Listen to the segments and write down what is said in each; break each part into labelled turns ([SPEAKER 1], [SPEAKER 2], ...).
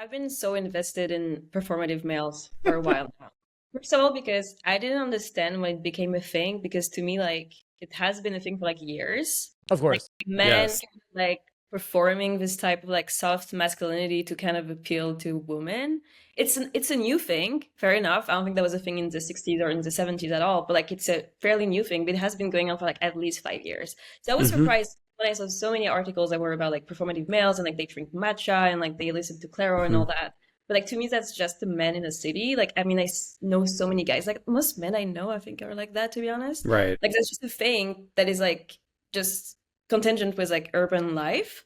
[SPEAKER 1] I've been so invested in performative males for a while now. First of all, because I didn't understand when it became a thing, because to me, like, it has been a thing for like years.
[SPEAKER 2] Of
[SPEAKER 1] Like,
[SPEAKER 2] course.
[SPEAKER 1] men
[SPEAKER 3] Yes.
[SPEAKER 1] kind of, like performing this type of like soft masculinity to kind of appeal to women. It's a new thing, fair enough. I don't think that was a thing in the 60s or in the 70s at all, but like it's a fairly new thing, but it has been going on for like at least 5 years. So I was
[SPEAKER 3] Hmm.
[SPEAKER 1] surprised when I saw so many articles that were about like performative males and like they drink matcha and like they listen to Clairo and all that. But like to me, that's just the men in a city. Like I mean, know so many guys. Like most men I know, I think are like that. To be honest,
[SPEAKER 3] Right.
[SPEAKER 1] like that's just a thing that is like just contingent with like urban life.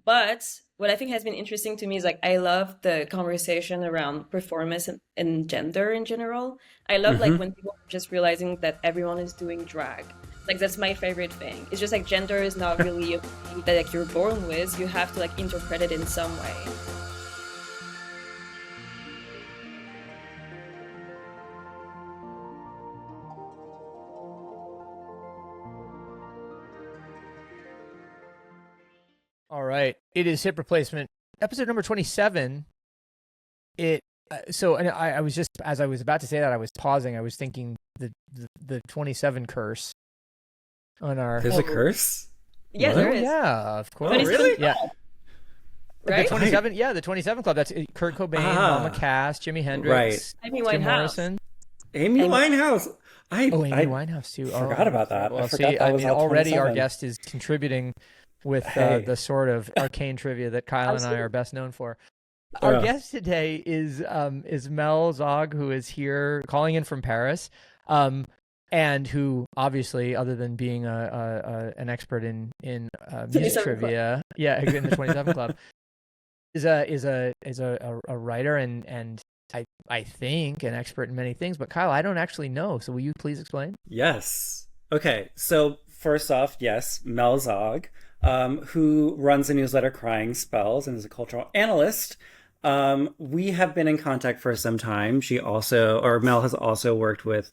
[SPEAKER 1] But what I think has been interesting to me is like I love the conversation around performance and gender in general. I love like
[SPEAKER 3] Hmm.
[SPEAKER 1] when people are just realizing that everyone is doing drag. Like that's my favorite thing. It's just like gender is not really a thing that like you're born with. You have to like interpret it in some way.
[SPEAKER 2] All right. It is hip replacement episode number 27. And I was just, as I was about to say that, I was pausing. I was thinking the 27 curse on our.
[SPEAKER 3] There's a curse?
[SPEAKER 1] Yeah,
[SPEAKER 3] What?
[SPEAKER 1] there
[SPEAKER 2] Oh,
[SPEAKER 1] is.
[SPEAKER 2] yeah, of course.
[SPEAKER 1] 27
[SPEAKER 3] really?
[SPEAKER 2] Yeah.
[SPEAKER 1] Club,
[SPEAKER 2] The
[SPEAKER 1] right?
[SPEAKER 2] 27, yeah, the 27 Club. That's Kurt Cobain, Mama Cass, Jimi Hendrix,
[SPEAKER 1] Amy
[SPEAKER 2] Jim
[SPEAKER 1] Winehouse.
[SPEAKER 2] Morrison.
[SPEAKER 3] Amy
[SPEAKER 1] Amy-
[SPEAKER 3] Winehouse.
[SPEAKER 2] Oh, Amy
[SPEAKER 3] I
[SPEAKER 2] Winehouse too.
[SPEAKER 3] forgot about that.
[SPEAKER 2] Well,
[SPEAKER 3] I forgot
[SPEAKER 2] see,
[SPEAKER 3] that
[SPEAKER 2] I
[SPEAKER 3] was
[SPEAKER 2] mean,
[SPEAKER 3] all
[SPEAKER 2] already our
[SPEAKER 3] 27.
[SPEAKER 2] guest is contributing with
[SPEAKER 3] Hey.
[SPEAKER 2] the sort of arcane trivia that Kyle and I
[SPEAKER 1] Absolutely.
[SPEAKER 2] are best known for. Our
[SPEAKER 3] Yeah.
[SPEAKER 2] guest today is Mel Zog, who is here calling in from Paris, and who obviously, other than being an expert in music
[SPEAKER 1] 27 Club.
[SPEAKER 2] trivia, yeah, in the 27 Club, is a writer and I think an expert in many things. But Kyle, I don't actually know. So will you please explain?
[SPEAKER 3] Yes. Okay. So first off, yes, Mel Zog, who runs a newsletter Crying Spells and is a cultural analyst. We have been in contact for some time. Mel has also worked with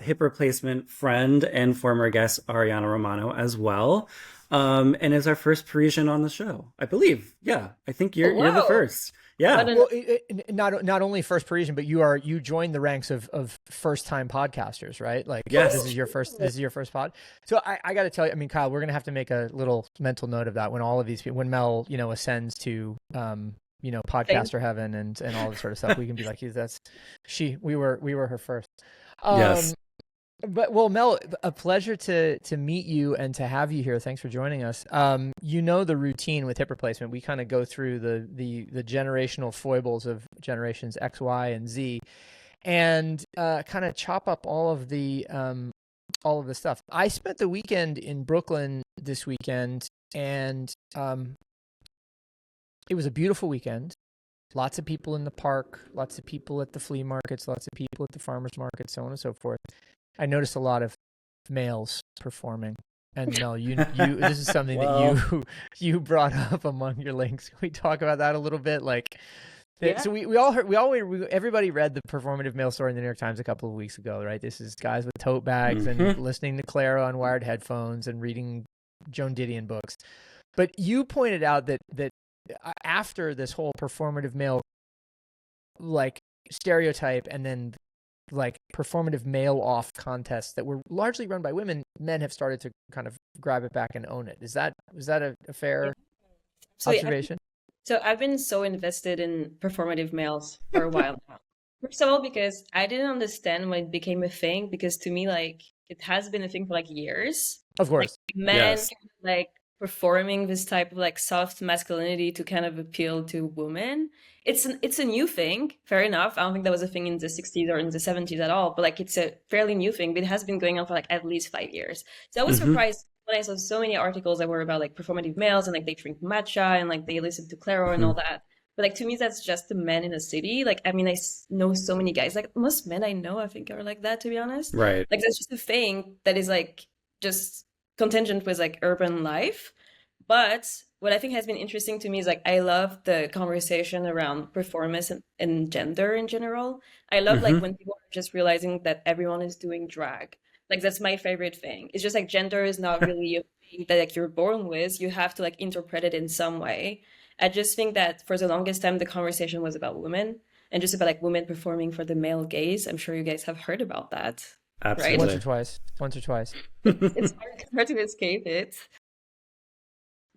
[SPEAKER 3] hip replacement friend and former guest Ariana Romano as well. And is our first Parisian on the show, I believe. Yeah, I think you're the
[SPEAKER 1] Whoa.
[SPEAKER 3] first. Yeah.
[SPEAKER 1] What an-
[SPEAKER 2] Well, not only first Parisian, but you joined the ranks of first time podcasters, right? Like,
[SPEAKER 3] Yes.
[SPEAKER 2] this is your first pod. So I got to tell you, I mean, Kyle, we're gonna have to make a little mental note of that when all of these people, when Mel, ascends to podcaster heaven and all this sort of stuff, we can be like, we were her first.
[SPEAKER 3] Yes.
[SPEAKER 2] But well, Mel, a pleasure to meet you and to have you here. Thanks for joining us. The routine with hip replacement. We kind of go through the generational foibles of generations X, Y, and Z, and kind of chop up all of the stuff. I spent the weekend in Brooklyn this weekend, and it was a beautiful weekend. Lots of people in the park, lots of people at the flea markets, lots of people at the farmers market, so on and so forth. I noticed a lot of males performing. And Mel, you this is something
[SPEAKER 3] Well.
[SPEAKER 2] that you brought up among your links. Can we talk about that a little bit? Like,
[SPEAKER 1] Yeah.
[SPEAKER 2] so everybody read the performative male story in the New York Times a couple of weeks ago, right? This is guys with tote bags and listening to Clairo on wired headphones and reading Joan Didion books. But you pointed out that after this whole performative male like stereotype and then like performative male off contests that were largely run by women, men have started to kind of grab it back and own it. Was that a fair observation?
[SPEAKER 1] So I've been so invested in performative males for a while now. First of all, because I didn't understand when it became a thing, because to me, like, it has been a thing for like years.
[SPEAKER 2] Of course.
[SPEAKER 1] Men
[SPEAKER 3] Yes.
[SPEAKER 1] kind of, like performing this type of like soft masculinity to kind of appeal to women. It's a new thing, fair enough. I don't think that was a thing in the 60s or in the 70s at all, but like it's a fairly new thing, but it has been going on for like at least 5 years. So I was surprised when I saw so many articles that were about like performative males and like they drink matcha and like they listen to Clairo and all that. But like to me, that's just the men in a city. Like I mean, know so many guys. Like most men I know, I think are like that. To be honest,
[SPEAKER 3] Right.
[SPEAKER 1] like that's just a thing that is like just contingent with like urban life. But what I think has been interesting to me is like I love the conversation around performance and gender in general. I love like when people are just realizing that everyone is doing drag. Like that's my favorite thing. It's just like gender is not really a thing that like you're born with. You have to like interpret it in some way. I just think that for the longest time, the conversation was about women and just about like women performing for the male gaze. I'm sure you guys have heard about that, right?
[SPEAKER 3] Absolutely.
[SPEAKER 2] Once or twice.
[SPEAKER 1] It's hard to escape it.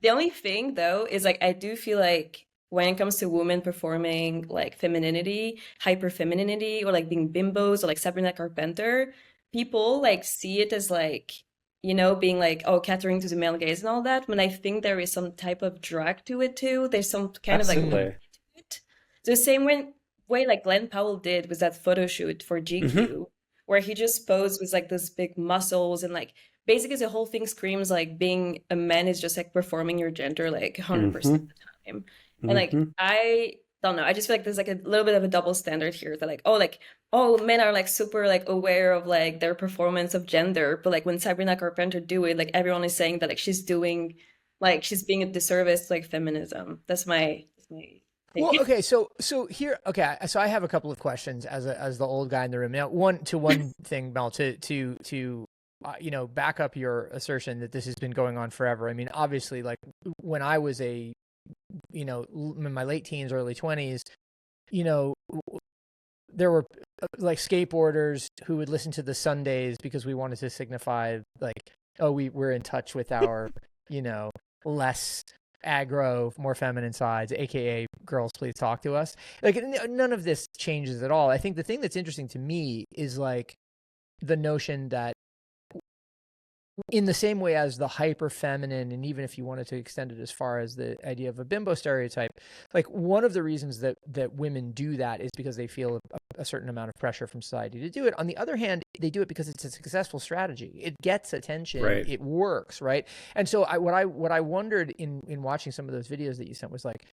[SPEAKER 1] The only thing though is like I do feel like when it comes to women performing like femininity, hyper femininity, or like being bimbos or like Sabrina Carpenter, people like see it as like, you know, being like, oh, catering to the male gaze and all that. When I think there is some type of drag to it too. There's some kind of like
[SPEAKER 3] Absolutely.
[SPEAKER 1] it. The same way like Glenn Powell did with that photo shoot for GQ, where he just posed with like those big muscles and like basically the whole thing screams like being a man is just like performing your gender like 100% of the time. And like I don't know, I just feel like there's like a little bit of a double standard here that like oh men are like super like aware of like their performance of gender, but like when Sabrina Carpenter do it, like everyone is saying that like she's being a disservice to like feminism. That's my thing.
[SPEAKER 2] Well, okay, so here, okay, so I have a couple of questions as the old guy in the room. Now, one thing, Mel, to you know, back up your assertion that this has been going on forever. I mean, obviously, like when I was in my late teens, early 20s, you know, there were like skateboarders who would listen to the Sundays because we wanted to signify like, oh, we're in touch with our, you know, less aggro, more feminine sides, aka girls, please talk to us. Like none of this changes at all. I think the thing that's interesting to me is like the notion that in the same way as the hyper feminine, and even if you wanted to extend it as far as the idea of a bimbo stereotype, like one of the reasons that women do that is because they feel a certain amount of pressure from society to do it. On the other hand, they do it because it's a successful strategy. It gets attention.
[SPEAKER 3] Right.
[SPEAKER 2] It works, right? And so what I wondered in watching some of those videos that you sent was like,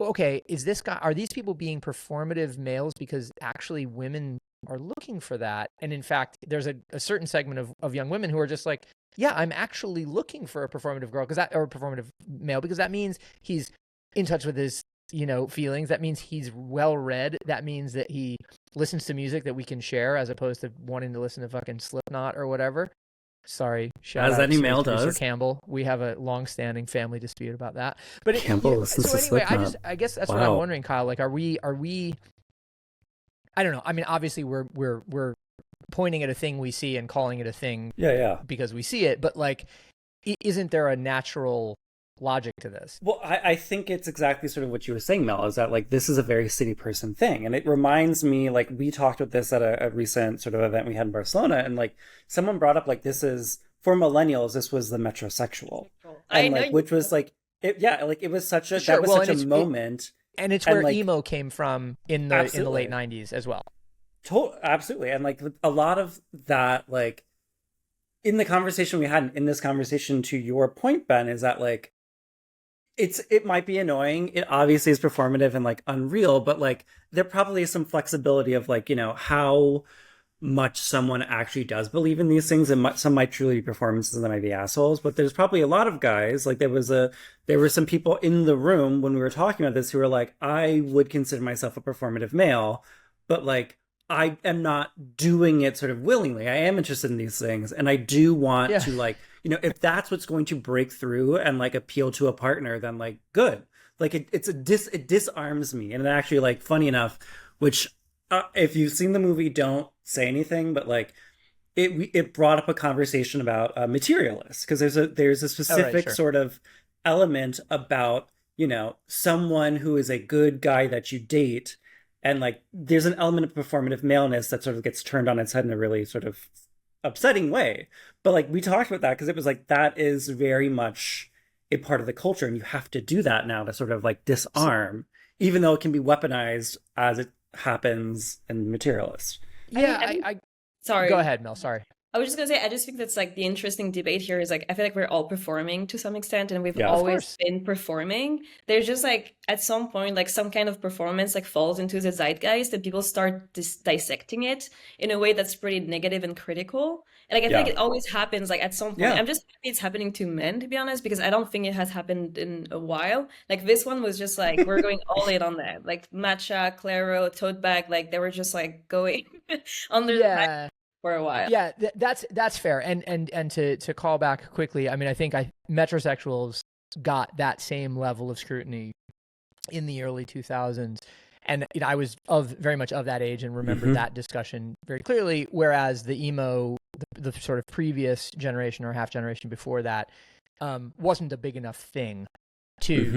[SPEAKER 2] okay, are these people being performative males because actually women are looking for that? And in fact, there's a certain segment of young women who are just like, yeah, I'm actually looking for a performative girl or a performative male because that means he's in touch with his, you know, feelings. That means he's well read. That means that he listens to music that we can share as opposed to wanting to listen to fucking Slipknot or whatever. Sorry, shout
[SPEAKER 3] As
[SPEAKER 2] out
[SPEAKER 3] any
[SPEAKER 2] to
[SPEAKER 3] male
[SPEAKER 2] producer
[SPEAKER 3] does.
[SPEAKER 2] Campbell. We have a long-standing family dispute about that. But
[SPEAKER 3] Campbell listens to
[SPEAKER 2] anyway,
[SPEAKER 3] Slipknot.
[SPEAKER 2] I guess that's what I'm wondering, Kyle. Like, are we? I don't know. I mean, obviously, we're pointing at a thing we see and calling it a thing, because we see it. But like, isn't there a natural logic to this?
[SPEAKER 3] Well, I think it's exactly sort of what you were saying, Mel, is that like this is a very city person thing. And it reminds me, like we talked about this at a recent sort of event we had in Barcelona, and like someone brought up like this is for millennials, this was the metrosexual. And like which was like it was such a a moment.
[SPEAKER 2] And it's where emo came from in the late 90s as well.
[SPEAKER 3] Absolutely. And like a lot of that, like in the conversation we had, in this conversation, to your point, Ben, is that like it might be annoying. It obviously is performative and like unreal, but like there probably is some flexibility of like, you know, how much someone actually does believe in these things, and some might truly be performances and they might be assholes. But there's probably a lot of guys, like there were some people in the room when we were talking about this who were like, I would consider myself a performative male, but like I am not doing it sort of willingly. I am interested in these things, and I do want to like, you know, if that's what's going to break through and like appeal to a partner, then like good. Like it disarms me. And actually, like, funny enough, which if you've seen the movie, don't say anything, but like it brought up a conversation about materialists, because there's a specific sort of element about, you know, someone who is a good guy that you date, and like there's an element of performative maleness that sort of gets turned on its head in a really sort of upsetting way. But like we talked about that because it was like that is very much a part of the culture, and you have to do that now to sort of like disarm, even though it can be weaponized as it happens in materialist.
[SPEAKER 2] Sorry. Go ahead, Mel. Sorry.
[SPEAKER 1] I was just gonna say, I just think that's like the interesting debate here is like I feel like we're all performing to some extent, and we've always been performing. There's just like at some point like some kind of performance like falls into the zeitgeist, and people start dissecting it in a way that's pretty negative and critical. And like I feel like it always happens like at some point. I'm just happy it's happening to men, to be honest, because I don't think it has happened in a while. Like this one was just like we're going all in on that. Like Matcha, Claro, Tote Bag, like they were just like going under the back for a while.
[SPEAKER 2] Yeah, that's fair. And to call back quickly, I mean, I think metrosexuals got that same level of scrutiny in the early 2000s. And I was very much of that age and remember that discussion very clearly. Whereas the emo, the sort of previous generation or half generation before that, wasn't a big enough thing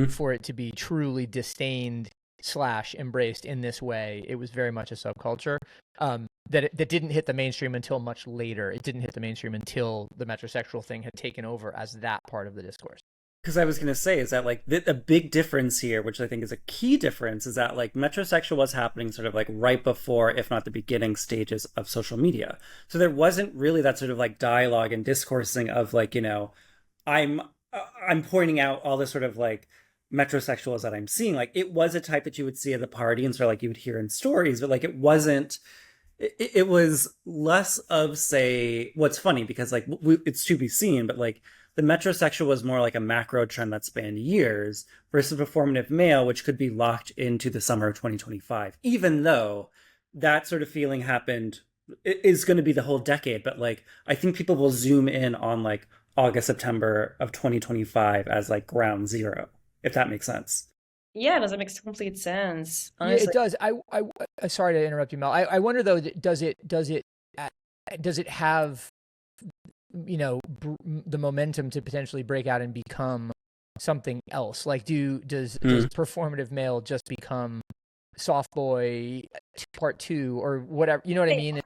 [SPEAKER 2] for it to be truly disdained / embraced in this way. It was very much a subculture that didn't hit the mainstream until much later. It didn't hit the mainstream until the metrosexual thing had taken over as that part of the discourse.
[SPEAKER 3] Because I was going to say is that like a big difference here, which I think is a key difference, is that like metrosexual was happening sort of like right before, if not the beginning stages of social media. So there wasn't really that sort of like dialogue and discoursing of like, you know, I'm pointing out all the sort of like metrosexuals that I'm seeing. Like it was a type that you would see at the party and sort of like you would hear in stories, but like it wasn't. It was less of, say, what's funny because like it's to be seen, but like the metrosexual was more like a macro trend that spanned years versus performative male, which could be locked into the summer of 2025, even though that sort of feeling happened is going to be the whole decade. But like, I think people will zoom in on like August, September of 2025 as like ground zero, if that makes sense.
[SPEAKER 1] Yeah, does it make complete sense?
[SPEAKER 2] Yeah,
[SPEAKER 1] Honestly.
[SPEAKER 2] it does. I sorry to interrupt you, Mel. I wonder though, does it have, you know, the momentum to potentially break out and become something else? Like, does performative male just become soft boy part 2 or whatever? You know what I mean?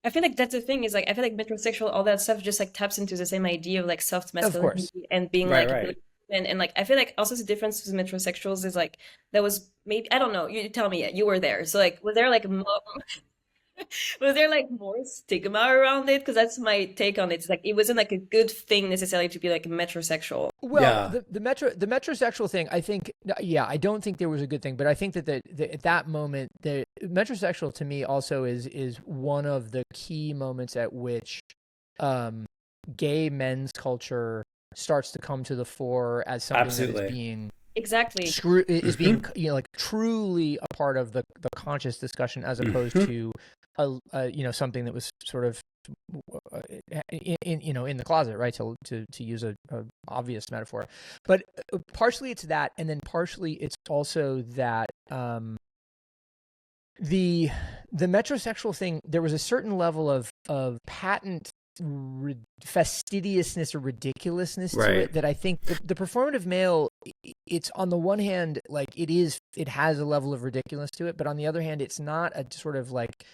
[SPEAKER 1] I feel like that's the thing is like I feel like metrosexual, all that stuff just like taps into the same idea of like soft masculinity and being
[SPEAKER 3] Right,
[SPEAKER 1] like
[SPEAKER 3] right.
[SPEAKER 1] and like I feel like also the difference with metrosexuals is like there was maybe I don't know, you tell me, you were there, so like was there like more was there like more stigma around it? Because that's my take on it. It's like it wasn't like a good thing necessarily to be like metrosexual.
[SPEAKER 2] Well,
[SPEAKER 3] Yeah.
[SPEAKER 2] the metrosexual thing, I think, yeah, I don't think there was a good thing, but I think that at that moment, the metrosexual to me also is one of the key moments at which gay men's culture starts to come to the fore as something
[SPEAKER 3] Absolutely.
[SPEAKER 2] that is being
[SPEAKER 1] Exactly.
[SPEAKER 2] is being, you know, like truly a part of the conscious discussion as opposed to you know, something that was sort of in you know, in the closet, right, to use a obvious metaphor. But partially it's that, and then partially it's also that the metrosexual thing, there was a certain level of patent fastidiousness or ridiculousness to it that I think the performative male, it's on the one hand like it has a level of ridiculous to it, but on the other hand it's not a sort of like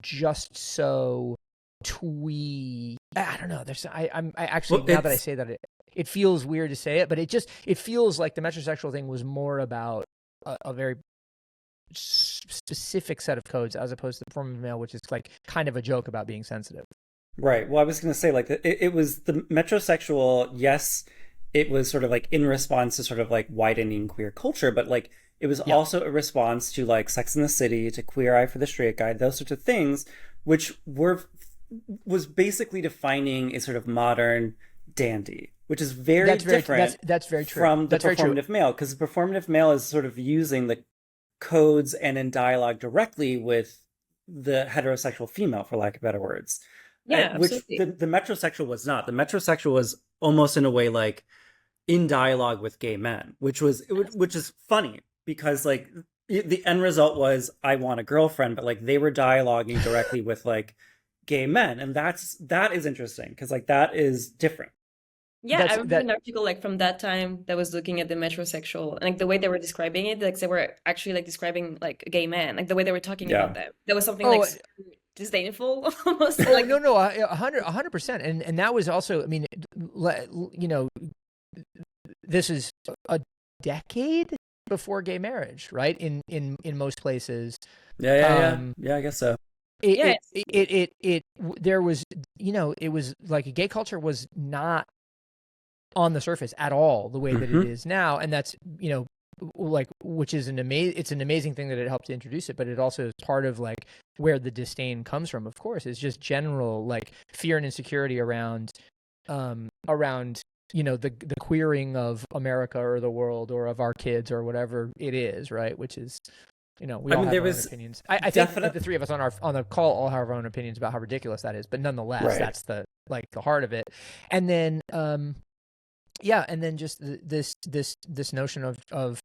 [SPEAKER 2] just so twee. I don't know. I'm actually, now that I say that, it feels weird to say it, but it feels like the metrosexual thing was more about a very specific set of codes as opposed to the performative male, which is like kind of a joke about being sensitive.
[SPEAKER 3] Right. Well, I was going to say, like, it was the metrosexual, yes, it was sort of like in response to sort of like widening queer culture, but like it was also a response to like Sex and the City, to Queer Eye for the Straight Guy, those sorts of things, which was basically defining a sort of modern dandy, which is very different
[SPEAKER 2] that's very true.
[SPEAKER 3] From the performative male, because the performative male is sort of using the codes and in dialogue directly with the heterosexual female, for lack of better words.
[SPEAKER 1] Yeah,
[SPEAKER 3] which
[SPEAKER 1] absolutely.
[SPEAKER 3] the metrosexual was not. The metrosexual was almost in a way like in dialogue with gay men, which is funny because like the end result was I want a girlfriend, but like they were dialoguing directly with like gay men, and that is interesting because like that is different.
[SPEAKER 1] Yeah, I remember an article like from that time that was looking at the metrosexual and like the way they were describing it, like they were actually like describing like a gay man, like the way they were talking about them. There was something like disdainful almost. Like
[SPEAKER 2] no, 100%, and that was also, I mean, you know, this is a decade before gay marriage, right? In most places.
[SPEAKER 3] Yeah, I guess so.
[SPEAKER 2] There was, you know, it was like gay culture was not on the surface at all the way that it is now, and that's, you know, like, which is it's an amazing thing that it helped to introduce it, but it also is part of like where the disdain comes from, of course. It's just general like fear and insecurity around you know, the queering of America or the world or of our kids or whatever it is, right? Which is, you know, we all have our own opinions. I think that the three of us on the call all have our own opinions about how ridiculous that is, but nonetheless, that's the heart of it. And then yeah, and then just this notion of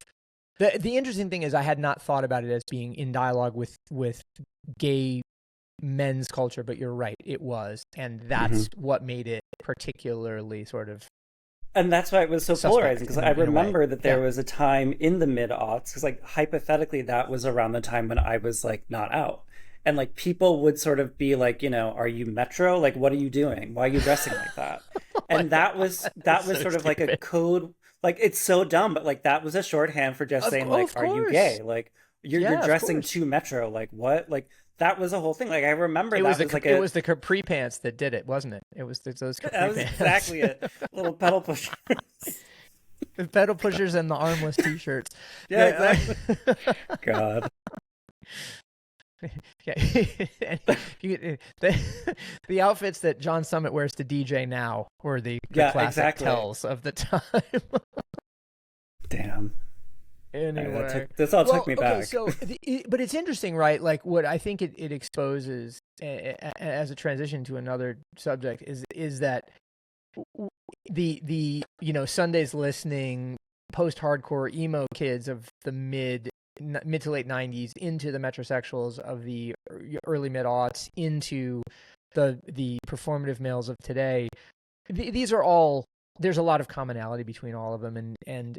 [SPEAKER 2] The interesting thing is I had not thought about it as being in dialogue with gay men's culture, but you're right, it was. And that's what made it particularly sort of
[SPEAKER 3] And that's why it was so polarizing, because I remember that there was a time in the mid-aughts, because like hypothetically that was around the time when I was like not out. And like people would sort of be like, are you Metro? Like, what are you doing? Why are you dressing like that? And that was so sort of like a code. Like, it's so dumb, but like that was a shorthand for just saying like, are you gay? Like you're dressing too Metro. Like what? Like that was a whole thing. Like I remember it was
[SPEAKER 2] the capri pants that did it, wasn't it? It was those capri
[SPEAKER 3] pants. That was exactly it. Little pedal pushers.
[SPEAKER 2] The pedal pushers and the armless t-shirts.
[SPEAKER 3] Yeah, exactly. God.
[SPEAKER 2] The outfits that John Summit wears to DJ now were the classic tells of the time.
[SPEAKER 3] Damn.
[SPEAKER 2] Anyway,
[SPEAKER 3] this all took me back.
[SPEAKER 2] So, but it's interesting, right? Like what I think it exposes as a transition to another subject is that the Sunday's listening post-hardcore emo kids of the mid to late 90s into the metrosexuals of the early mid-aughts into the performative males of today. These are all, there's a lot of commonality between all of them, and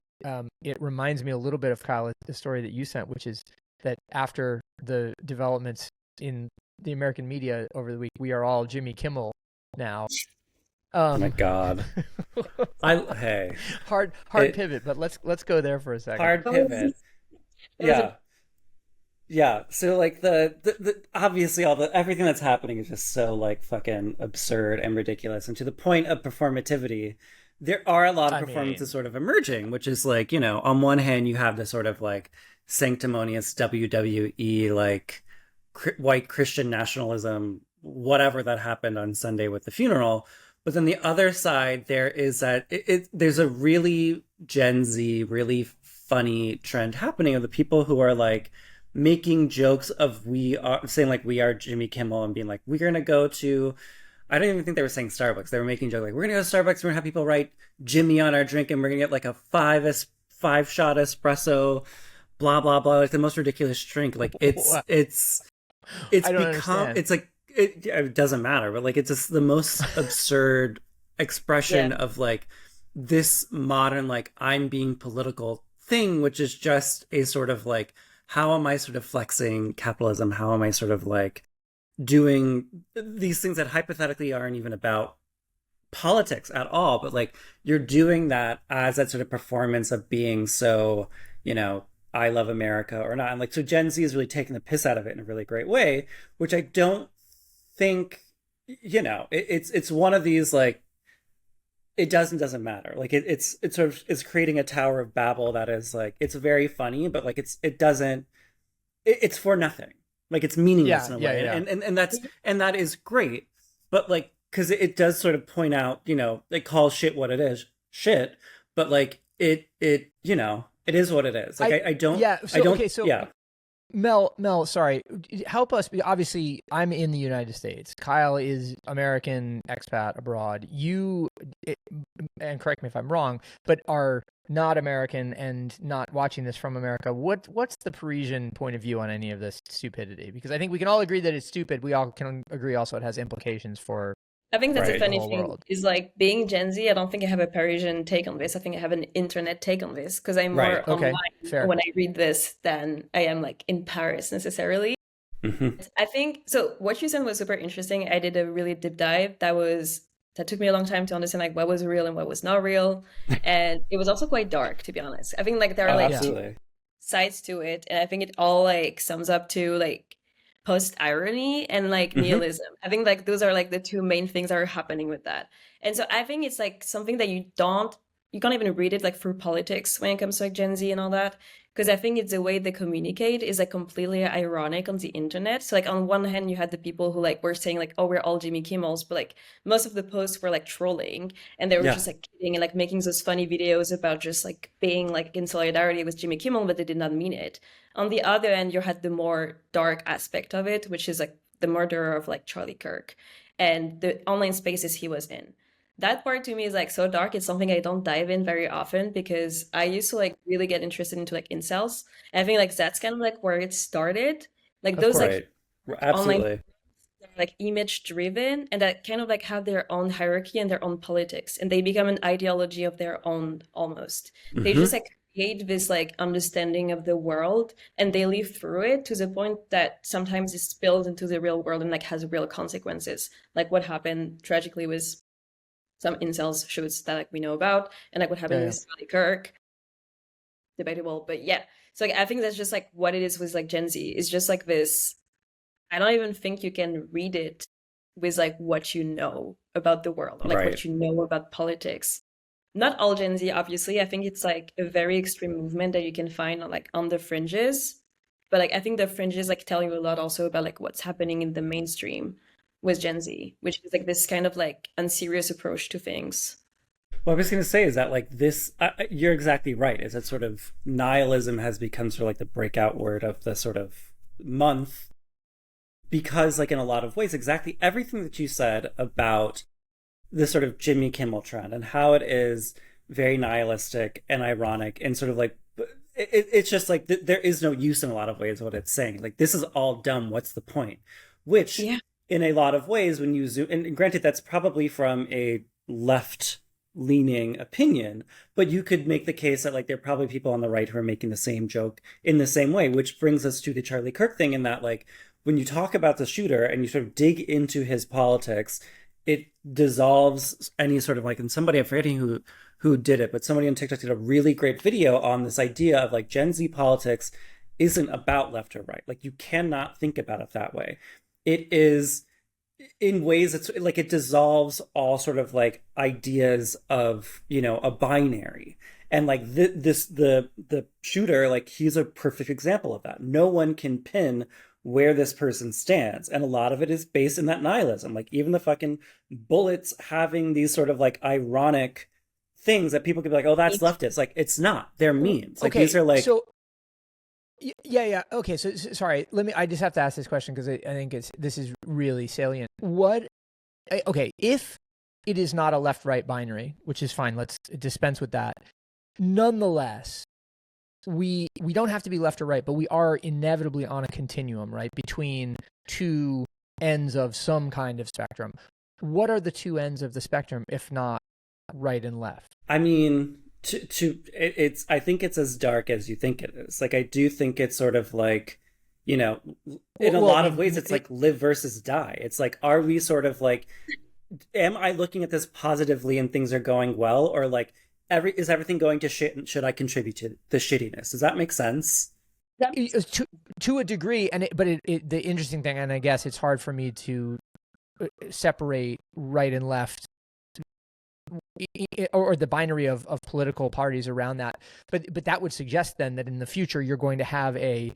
[SPEAKER 2] it reminds me a little bit of, Kyle, the story that you sent, which is that after the developments in the American media over the week, we are all Jimmy Kimmel now.
[SPEAKER 3] Oh my God.
[SPEAKER 2] Hard pivot, but let's go there for a second.
[SPEAKER 3] Hard pivot. Yeah. So like the obviously everything that's happening is just so like fucking absurd and ridiculous. And to the point of performativity, there are a lot of performances sort of emerging, which is like, on one hand you have this sort of like sanctimonious WWE, like white Christian nationalism, whatever that happened on Sunday with the funeral. But then the other side, there is that there's a really Gen Z, really funny trend happening of the people who are like making jokes of saying like we are Jimmy Kimmel and being like, we're going to go to, I don't even think they were saying Starbucks. They were making jokes like, we're going to go to Starbucks. We're going to have people write Jimmy on our drink and we're going to get like a five shot espresso, blah, blah, blah. Like the most ridiculous drink. Like it's like, it doesn't matter, but like it's just the most absurd expression of like this modern like I'm being political thing, which is just a sort of like, how am I sort of flexing capitalism? How am I sort of like doing these things that hypothetically aren't even about politics at all, but like you're doing that as that sort of performance of being so, I love America or not. And like, so Gen Z is really taking the piss out of it in a really great way, which I don't think, it's one of these like, it doesn't matter. Like it's sort of, it's creating a Tower of Babel that is like, it's very funny, but like it's for nothing. Like it's meaningless in a way. And that is great. But like, cause it does sort of point out, they call shit what it is, shit, but like it is what it is. Like I don't.
[SPEAKER 2] Mel, sorry, help us. Obviously, I'm in the United States. Kyle is American expat abroad. You, and correct me if I'm wrong, but are not American and not watching this from America. What's the Parisian point of view on any of this stupidity? Because I think we can all agree that it's stupid. We all can agree also it has implications for.
[SPEAKER 1] I think that's a funny
[SPEAKER 2] the
[SPEAKER 1] thing
[SPEAKER 2] world.
[SPEAKER 1] is like being Gen Z. I don't think I have a Parisian take on this. I think I have an internet take on this because I'm more online when I read this than I am like in Paris necessarily.
[SPEAKER 3] Mm-hmm.
[SPEAKER 1] I think so. What you said was super interesting. I did a really deep dive. That took me a long time to understand like what was real and what was not real, and it was also quite dark, to be honest. I think like there are like two sides to it, and I think it all like sums up to like post-irony and like nihilism. I think like those are like the two main things that are happening with that. And so I think it's like something that you can't even read it like through politics when it comes to like Gen Z and all that. Because I think it's the way they communicate is like completely ironic on the internet. So like on one hand, you had the people who like were saying like, oh, we're all Jimmy Kimmels, but like most of the posts were like trolling and they were just like kidding and like making those funny videos about just like being like in solidarity with Jimmy Kimmel, but they did not mean it. On the other end, you had the more dark aspect of it, which is like the murder of like Charlie Kirk and the online spaces he was in. that part to me is like so dark. It's something I don't dive in very often because I used to like really get interested into like incels. And I think like that's kind of like where it started. Like
[SPEAKER 2] Of
[SPEAKER 1] those
[SPEAKER 2] course.
[SPEAKER 1] like
[SPEAKER 3] Right.
[SPEAKER 1] online
[SPEAKER 3] Absolutely.
[SPEAKER 1] like image driven and that kind of like have their own hierarchy and their own politics and they become an ideology of their own almost. They just
[SPEAKER 3] Hmm.
[SPEAKER 1] like create this like understanding of the world and they live through it to the point that sometimes it spills into the real world and like has real consequences. Like what happened tragically with some incels shows that like we know about and like what happened
[SPEAKER 2] Yeah.
[SPEAKER 1] with Charlie Kirk. Debatable, but yeah. So like I think that's just like what it is with like Gen Z. It's just like this I don't even think you can read it with like what you know about the world or like
[SPEAKER 3] Right.
[SPEAKER 1] what you know about politics. Not all Gen Z, obviously. I think it's like a very extreme movement that you can find on like on the fringes. But like I think the fringes like tell you a lot also about like what's happening in the mainstream with Gen Z, which is like this kind of like unserious approach to things.
[SPEAKER 3] What I was going to say is that like this, you're exactly right. Is that sort of nihilism has become sort of like the breakout word of the sort of month because like in a lot of ways, exactly everything that you said about the sort of Jimmy Kimmel trend and how it is very nihilistic and ironic and sort of like it's just like there is no use in a lot of ways what it's saying. Like this is all dumb. What's the point? Which
[SPEAKER 1] Yeah.
[SPEAKER 3] in a lot of ways, when you zoom, and granted, that's probably from a left leaning opinion, but you could make the case that like there are probably people on the right who are making the same joke in the same way, which brings us to the Charlie Kirk thing in that like when you talk about the shooter and you sort of dig into his politics, it dissolves any sort of like, and somebody, I'm forgetting who did it, but somebody on TikTok did a really great video on this idea of like Gen Z politics isn't about left or right. Like you cannot think about it that way. It is in ways it's like it dissolves all sort of like ideas of a binary and like the shooter, like he's a perfect example of that. No one can pin where this person stands and a lot of it is based in that nihilism, like even the fucking bullets having these sort of like ironic things that people could be like, oh, that's leftist. Like it's not, they're memes, like these
[SPEAKER 2] Okay,
[SPEAKER 3] are like
[SPEAKER 2] so yeah. Okay, so sorry. I just have to ask this question because I think this is really salient. Okay, if it is not a left-right binary, which is fine, let's dispense with that. Nonetheless, we don't have to be left or right, but we are inevitably on a continuum, right, between two ends of some kind of spectrum. What are the two ends of the spectrum, if not right and left?
[SPEAKER 3] I mean, it's I think it's as dark as you think it is. Like I do think it's sort of like, in a lot of ways it's like live versus die. It's like, are we sort of like, am I looking at this positively and things are going well, or like is everything going to shit and should I contribute to the shittiness? Does that make sense?
[SPEAKER 2] To a degree, but the interesting thing, and I guess it's hard for me to separate right and left or the binary of political parties around that, but that would suggest then that in the future you're going to have a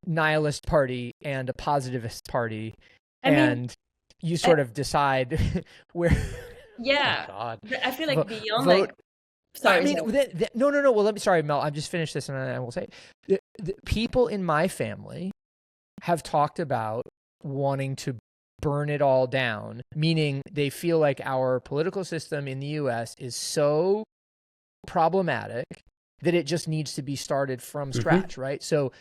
[SPEAKER 2] nihilist party and a positivist party, and you sort of decide where.
[SPEAKER 1] Yeah.
[SPEAKER 2] Oh God.
[SPEAKER 1] I feel like beyond
[SPEAKER 2] vote.
[SPEAKER 1] like sorry.
[SPEAKER 2] I mean, no. Well, let me. Sorry, Mel. I'm just finish this, and I will say, the people in my family have talked about wanting to burn it all down, meaning they feel like our political system in the U.S. is so problematic that it just needs to be started from scratch, right? So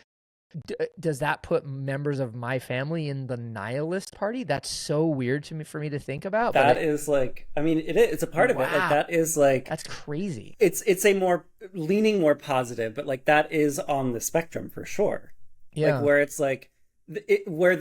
[SPEAKER 2] does that put members of my family in the nihilist party? That's so weird to me for me to think about.
[SPEAKER 3] That is like, I mean, it's a part of it. Like that is like,
[SPEAKER 2] that's crazy.
[SPEAKER 3] It's a more leaning more positive, but like that is on the spectrum for sure.
[SPEAKER 2] Yeah.
[SPEAKER 3] Like where it's like, where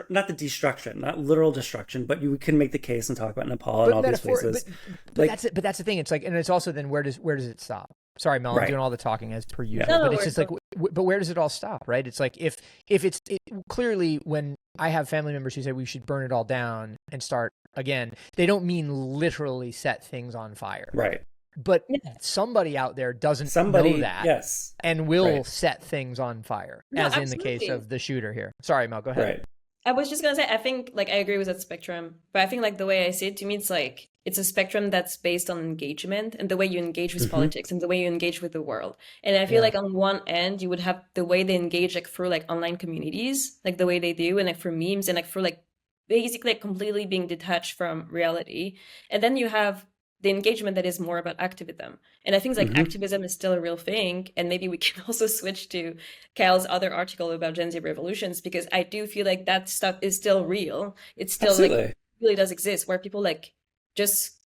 [SPEAKER 3] not the destruction, not literal destruction, but you can make the case and talk about Nepal and all these places.
[SPEAKER 2] But that's the thing. It's like, and it's also then where does it stop? Sorry, Mel, I'm doing all the talking as per usual, but it's just like, but where does it all stop, right? It's like if it's clearly when I have family members who say we should burn it all down and start again, they don't mean literally set things on fire,
[SPEAKER 3] right?
[SPEAKER 2] But somebody out there doesn't know that,
[SPEAKER 3] yes,
[SPEAKER 2] and will set things on fire, as in the case of the shooter here. Sorry, Mel, go ahead.
[SPEAKER 3] Right.
[SPEAKER 1] I was just gonna say, I think like I agree with that spectrum, but I think like the way I see it, to me, it's like it's a spectrum that's based on engagement and the way you engage with politics and the way you engage with the world. And I feel like on one end, you would have the way they engage like through like online communities, like the way they do, and like for memes and like for like basically like completely being detached from reality. And then you have the engagement that is more about activism. And I think like activism is still a real thing. And maybe we can also switch to Kyle's other article about Gen Z revolutions, because I do feel like that stuff is still real. It's still like
[SPEAKER 3] Absolutely.
[SPEAKER 1] really does exist, where people like just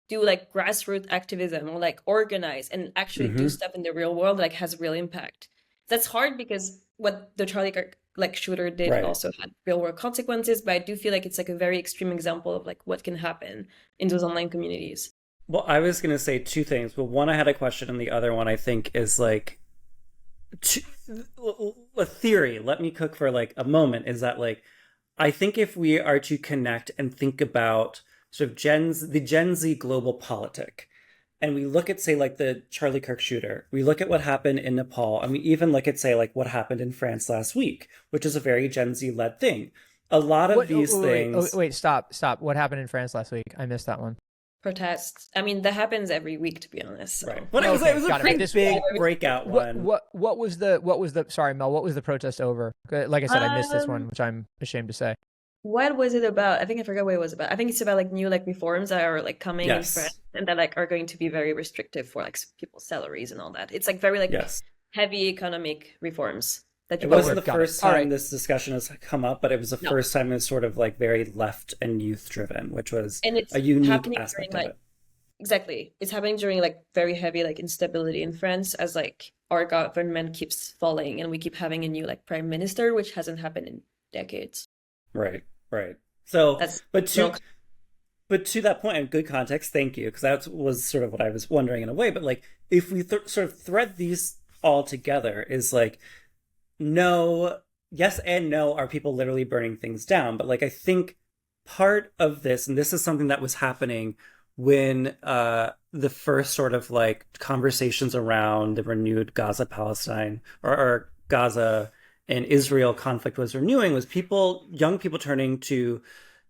[SPEAKER 1] do like grassroots activism or like organize and actually do stuff in the real world like has real impact. That's hard because what the Charlie Kirk like shooter did
[SPEAKER 3] Right.
[SPEAKER 1] also had real world consequences, but I do feel like it's like a very extreme example of like what can happen in those online communities.
[SPEAKER 3] Well, I was going to say two things, but one, I had a question, and the other one I think is like a theory. Let me cook for like a moment. Is that like, I think if we are to connect and think about sort of the Gen Z global politic, and we look at, say, like the Charlie Kirk shooter, we look at what happened in Nepal, and we even look at, say, like what happened in France last week, which is a very Gen Z led thing. A lot of these things.
[SPEAKER 2] Wait, stop. What happened in France last week? I missed that one.
[SPEAKER 1] Protests. I mean, that happens every week, to be honest. So.
[SPEAKER 3] Right. But it was a pretty big breakout one.
[SPEAKER 2] What was the sorry, Mel, what was the protest over? Like I said, I missed this one, which I'm ashamed to say.
[SPEAKER 1] What was it about? I think I forgot what it was about. I think it's about like new like reforms that are like coming in France and that like are going to be very restrictive for like people's salaries and all that. It's like very like heavy economic reforms. That
[SPEAKER 3] it wasn't the first time this discussion has come up, but it was the first time it was sort of like very left and youth driven, which was a unique aspect of it.
[SPEAKER 1] Exactly. It's happening during like very heavy like instability in France, as like our government keeps falling and we keep having a new like prime minister, which hasn't happened in decades.
[SPEAKER 3] Right. So, but to that point, in good context, thank you, because that was sort of what I was wondering in a way. But like, if we sort of thread these all together, is like, no, yes and no, are people literally burning things down? But like, I think part of this, and this is something that was happening when the first sort of like conversations around the renewed Gaza-Palestine or Gaza and Israel conflict was renewing, was young people turning to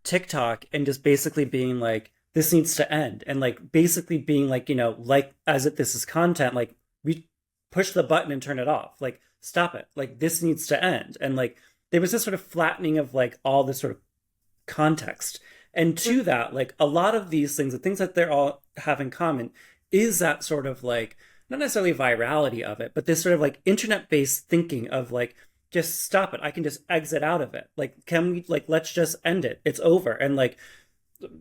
[SPEAKER 3] TikTok and just basically being like, this needs to end. And like basically being like, like as if this is content, like we push the button and turn it off. Like, stop it. Like, this needs to end. And like, there was this sort of flattening of like all this sort of context. And to that, like a lot of these things, the things that they're all have in common is that sort of like, not necessarily virality of it, but this sort of like internet-based thinking of like, just stop it. I can just exit out of it. Like, can we, like, let's just end it. It's over. And like,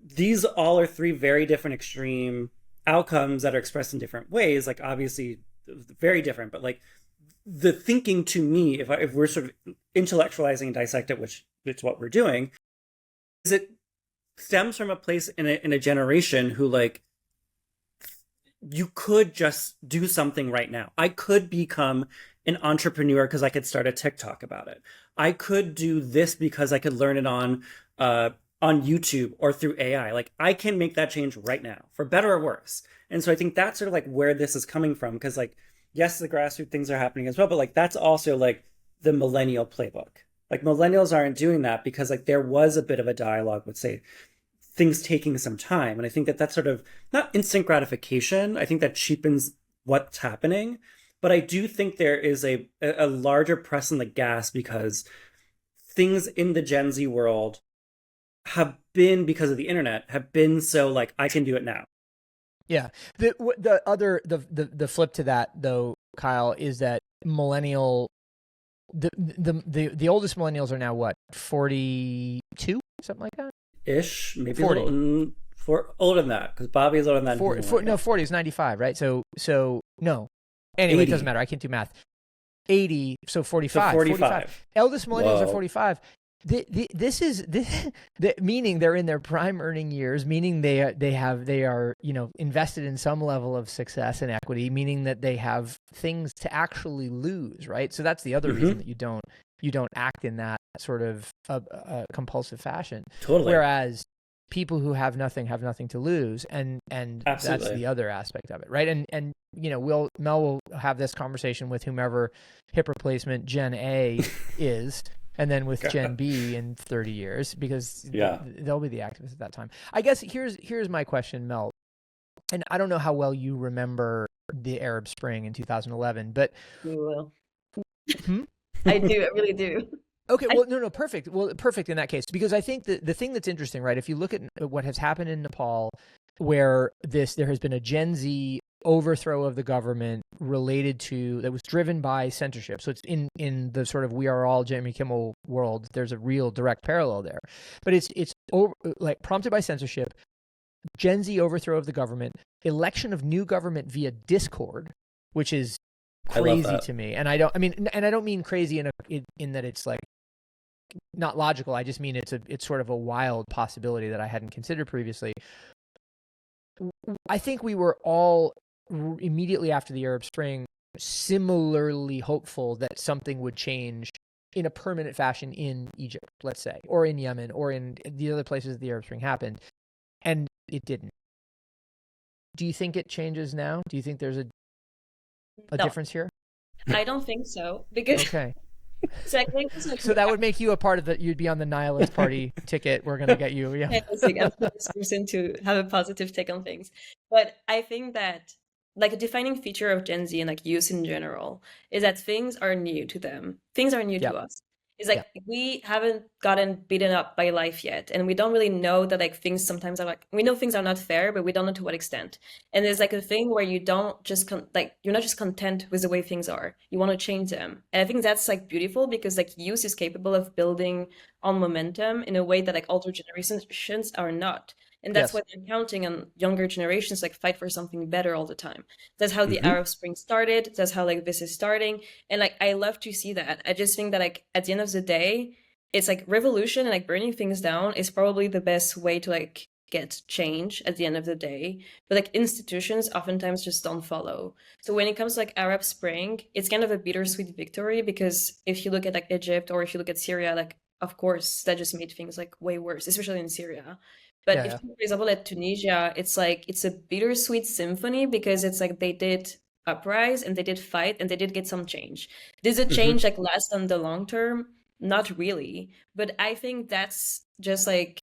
[SPEAKER 3] these all are three very different extreme outcomes that are expressed in different ways. Like, obviously very different, but like the thinking to me, if we're sort of intellectualizing and dissect it, which is what we're doing, is it stems from a place in a generation who like, you could just do something right now. I could become an entrepreneur because I could start a TikTok about it. I could do this because I could learn it on YouTube or through AI. Like, I can make that change right now, for better or worse. And so I think that's sort of like where this is coming from. Because like, yes, the grassroots things are happening as well, but like that's also like the millennial playbook. Like, millennials aren't doing that because like there was a bit of a dialogue with, say, things taking some time. And I think that that's sort of not instant gratification. I think that cheapens what's happening. But I do think there is a larger press on the gas because things in the Gen Z world have been, because of the internet, have been so like, I can do it now.
[SPEAKER 2] Yeah. The flip to that though, Kyle, is that the oldest millennials are now what, 42, something like that?
[SPEAKER 3] Ish, maybe 40. Older than that, because Bobby is older than that.
[SPEAKER 2] No, 40 is 95, right? So no. Anyway, 80. It doesn't matter. I can't do math. 80, so 45.
[SPEAKER 3] So 45.
[SPEAKER 2] Eldest millennials are 45. Meaning they're in their prime earning years, meaning they are invested in some level of success and equity, meaning that they have things to actually lose, right? So that's the other reason that you don't act in that sort of compulsive fashion.
[SPEAKER 3] Totally.
[SPEAKER 2] Whereas people who have nothing to lose, and that's the other aspect of it, right? And Mel will have this conversation with whomever hip replacement Gen A is. And then with Gen B in 30 years, because they'll be the activists at that time. I guess here's my question, Mel. And I don't know how well you remember the Arab Spring in 2011, but
[SPEAKER 1] you will. I do. I really do.
[SPEAKER 2] Okay, well, no, perfect. Well, perfect in that case, because I think the thing that's interesting, right? If you look at what has happened in Nepal, where there has been a Gen Z overthrow of the government that was driven by censorship. So it's in the sort of We Are All Jimmy Kimmel world. There's a real direct parallel there, but it's like prompted by censorship, Gen Z overthrow of the government, election of new government via Discord, which is crazy to me. And I don't mean crazy in that it's like not logical. I just mean it's sort of a wild possibility that I hadn't considered previously. I think we were all immediately after the Arab Spring similarly hopeful that something would change in a permanent fashion in Egypt, let's say, or in Yemen, or in the other places the Arab Spring happened, and it didn't. Do you think it changes now? Do you think there's a
[SPEAKER 1] No,
[SPEAKER 2] difference here?
[SPEAKER 1] I don't think so, because
[SPEAKER 2] Okay.
[SPEAKER 1] so I think it's like
[SPEAKER 2] So that would make you a part of you'd be on the nihilist party ticket. We're going to get you. Yeah.
[SPEAKER 1] it's like I'm the first person to have a positive take on things. But I think that like a defining feature of Gen Z and like youth in general is that things are new to them. Things are new
[SPEAKER 2] Yeah.
[SPEAKER 1] to us. It's
[SPEAKER 2] Yeah.
[SPEAKER 1] like we haven't gotten beaten up by life yet, and we don't really know that like things sometimes are like we know things are not fair, but we don't know to what extent. And there's like a thing where you don't just like you're not just content with the way things are. You want to change them, and I think that's like beautiful because like youth is capable of building on momentum in a way that like older generations are not. And that's
[SPEAKER 2] Yes.
[SPEAKER 1] why they're counting on younger generations like fight for something better all the time. That's how the
[SPEAKER 3] Mhm.
[SPEAKER 1] Arab Spring started. That's how like this is starting. And like I love to see that. I just think that like at the end of the day, it's like revolution and like burning things down is probably the best way to like get change at the end of the day. But like institutions oftentimes just don't follow. So when it comes to like Arab Spring, it's kind of a bittersweet victory because if you look at like Egypt or if you look at Syria, like of course that just made things like way worse, especially in Syria. But if
[SPEAKER 2] Yeah.
[SPEAKER 1] you, for example, at Tunisia, it's like it's a bittersweet symphony because it's like they did uprise and they did fight and they did get some change. Does it change
[SPEAKER 3] Mhm.
[SPEAKER 1] like last on the long term? Not really. But I think that's just like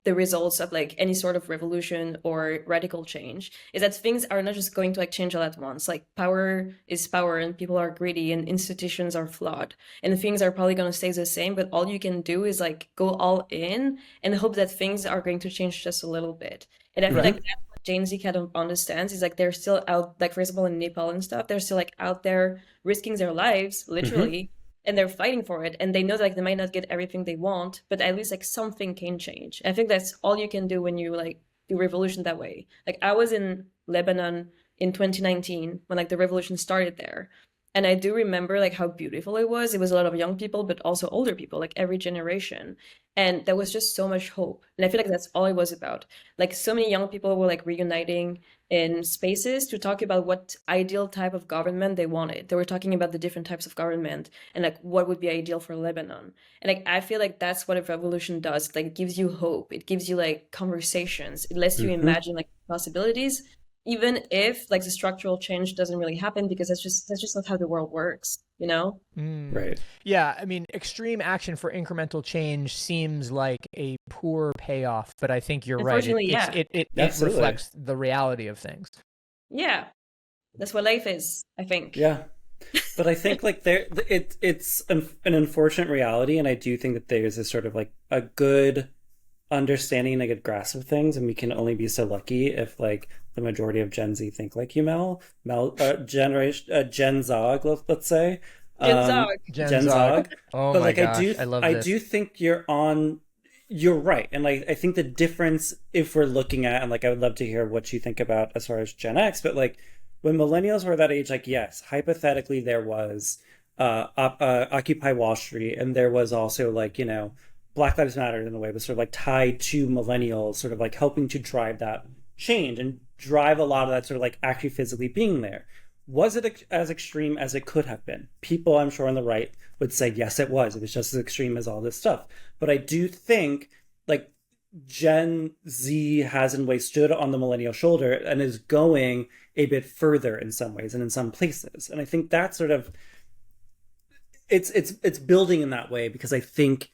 [SPEAKER 1] the results of like any sort of revolution or radical change is that things are not just going to like change all at once. Like power is power and people are greedy and institutions are flawed and things are probably going to stay the same, but all you can do is like go all in and hope that things are going to change just a little bit. And I feel like
[SPEAKER 2] Right.
[SPEAKER 1] that's what Gen Z kind of understands is like they're still out, like for example in Nepal and stuff, they're still like out there risking their lives
[SPEAKER 3] Mhm.
[SPEAKER 1] literally, and they're fighting for it, and they know that like they might not get everything they want, but at least like something can change. I think that's all you can do when you like do revolution that way. Like I was in Lebanon in 2019 when like the revolution started there, and I do remember like how beautiful it was. It was a lot of young people but also older people, like every generation, and there was just so much hope. And I feel like that's all it was about. Like so many young people were like reuniting in spaces to talk about what ideal type of government they wanted. They were talking about the different types of government and like what would be ideal for Lebanon. And like I feel like that's what a revolution does. Like it gives you hope. It gives you like conversations. It lets you
[SPEAKER 3] Mhm.
[SPEAKER 1] imagine like possibilities, even if like the structural change doesn't really happen because that's just not how the world works, you know?
[SPEAKER 2] Mm.
[SPEAKER 3] Right.
[SPEAKER 2] Yeah, I mean, extreme action for incremental change seems like a poor payoff, but I think you're right.
[SPEAKER 1] Unfortunately, yeah.
[SPEAKER 2] It
[SPEAKER 3] Absolutely.
[SPEAKER 2] reflects the reality of things.
[SPEAKER 1] Yeah. That's what life is, I think.
[SPEAKER 3] Yeah. But I think like it's an unfortunate reality, and I do think that there's a sort of like a good understanding and a good grasp of things, and we can only be so lucky if like the majority of Gen Z think like you, Gen Zog, let's say,
[SPEAKER 1] Good
[SPEAKER 3] um,
[SPEAKER 1] talk.
[SPEAKER 2] Gen
[SPEAKER 3] Gen
[SPEAKER 2] Zog.
[SPEAKER 3] Zog.
[SPEAKER 2] Oh
[SPEAKER 3] But
[SPEAKER 2] my
[SPEAKER 3] like
[SPEAKER 2] gosh, I love
[SPEAKER 3] I
[SPEAKER 2] this.
[SPEAKER 3] do think you're right, and like I think the difference if we're looking at, and like I would love to hear what you think about as far as Gen X, but like when millennials were that age, like yes, hypothetically there was Occupy Wall Street, and there was also like Black Lives Matter in a way was sort of like tied to millennials, sort of like helping to drive that change and drive a lot of that sort of like actually physically being there. Was it as extreme as it could have been? People, I'm sure, on the right would say yes, it was. It was just as extreme as all this stuff. But I do think like Gen Z has in a way stood on the millennial shoulder and is going a bit further in some ways and in some places. And I think that sort of it's building in that way because I think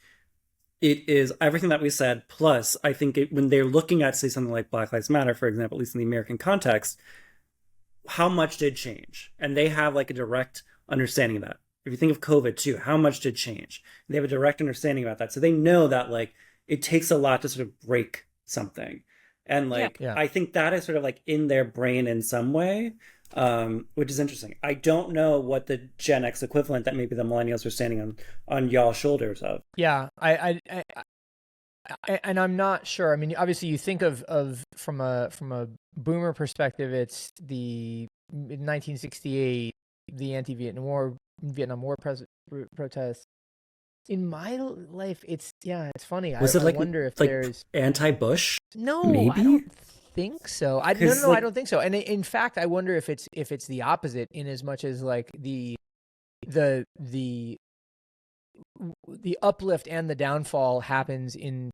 [SPEAKER 3] it is everything that we said. Plus, I think when they're looking at, say, something like Black Lives Matter, for example, at least in the American context, how much did change? And they have like a direct understanding of that. if you think of COVID too, how much did change? They have a direct understanding about that. So they know that like it takes a lot to sort of break something. And like
[SPEAKER 2] Yeah.
[SPEAKER 3] I think that is sort of like in their brain in some way, which is interesting. I don't know what the Gen X equivalent that maybe the millennials are standing on y'all shoulders of.
[SPEAKER 2] Yeah, and I'm not sure. I mean, obviously, you think of from a boomer perspective, it's the 1968, the Vietnam War protests. In my life, it's funny.
[SPEAKER 3] Was
[SPEAKER 2] I
[SPEAKER 3] it like
[SPEAKER 2] wonder if
[SPEAKER 3] like
[SPEAKER 2] there's
[SPEAKER 3] anti-Bush?
[SPEAKER 2] no. I
[SPEAKER 3] Maybe
[SPEAKER 2] don't think so. I no, no,
[SPEAKER 3] 'Cause,
[SPEAKER 2] no, I
[SPEAKER 3] like,
[SPEAKER 2] don't think so. And in fact, I wonder if it's the opposite, in as much as like the the uplift and the downfall happens in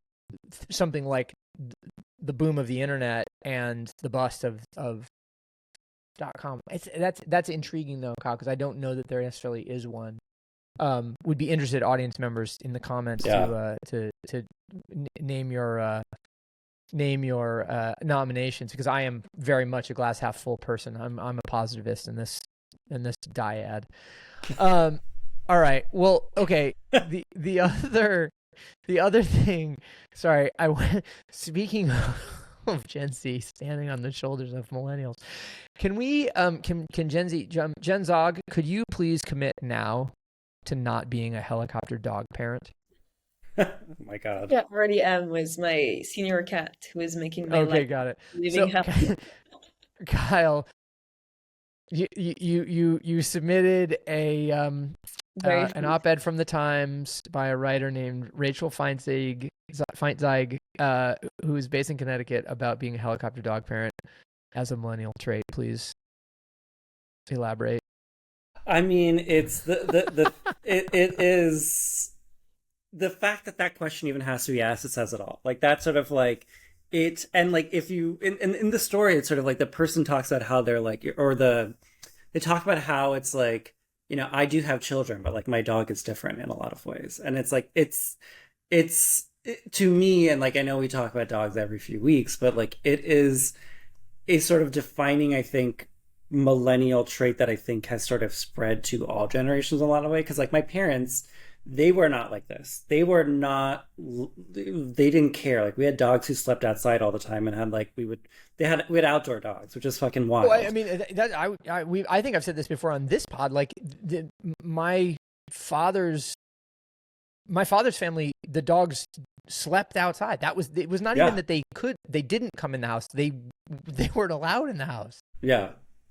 [SPEAKER 2] something like the boom of the internet and the bust of .com. That's intriguing though, Kyle, because I don't know that there necessarily is one. Would be interested, audience members, in the comments
[SPEAKER 3] Yeah.
[SPEAKER 2] to name your nominations, because I am very much a glass half full person. I'm a positivist in this dyad. All right. Well, okay. The other thing. Sorry, I went. Speaking of Gen Z standing on the shoulders of millennials, can we can Gen Zog? Could you please commit now to not being a helicopter dog parent?
[SPEAKER 3] Oh my God.
[SPEAKER 1] Yeah, already am with my senior cat who is making my
[SPEAKER 2] Okay,
[SPEAKER 1] life
[SPEAKER 2] got it.
[SPEAKER 1] living
[SPEAKER 2] So,
[SPEAKER 1] hell.
[SPEAKER 2] Kyle, you submitted
[SPEAKER 1] Very
[SPEAKER 2] an op-ed from the Times by a writer named Rachel Feinzeig, who is based in Connecticut, about being a helicopter dog parent as a millennial trait. Please elaborate.
[SPEAKER 3] I mean, it's it is the fact that that question even has to be asked. It says it all. Like that's sort of like it, and like if you in the story, it's sort of like the person talks about how they're like, they talk about how it's like, I do have children, but like my dog is different in a lot of ways, and it's like to me, and like I know we talk about dogs every few weeks, but like it is a sort of defining, I think, millennial trait that I think has sort of spread to all generations in a lot of ways. Because like my parents, they were not like this. They were not. They didn't care. Like we had dogs who slept outside all the time and had like we had outdoor dogs, which is fucking wild.
[SPEAKER 2] Well, I mean, I think I've said this before on this pod. Like my father's family, the dogs slept outside. It was not even that they didn't come in the house. They weren't allowed in the house.
[SPEAKER 3] Yeah.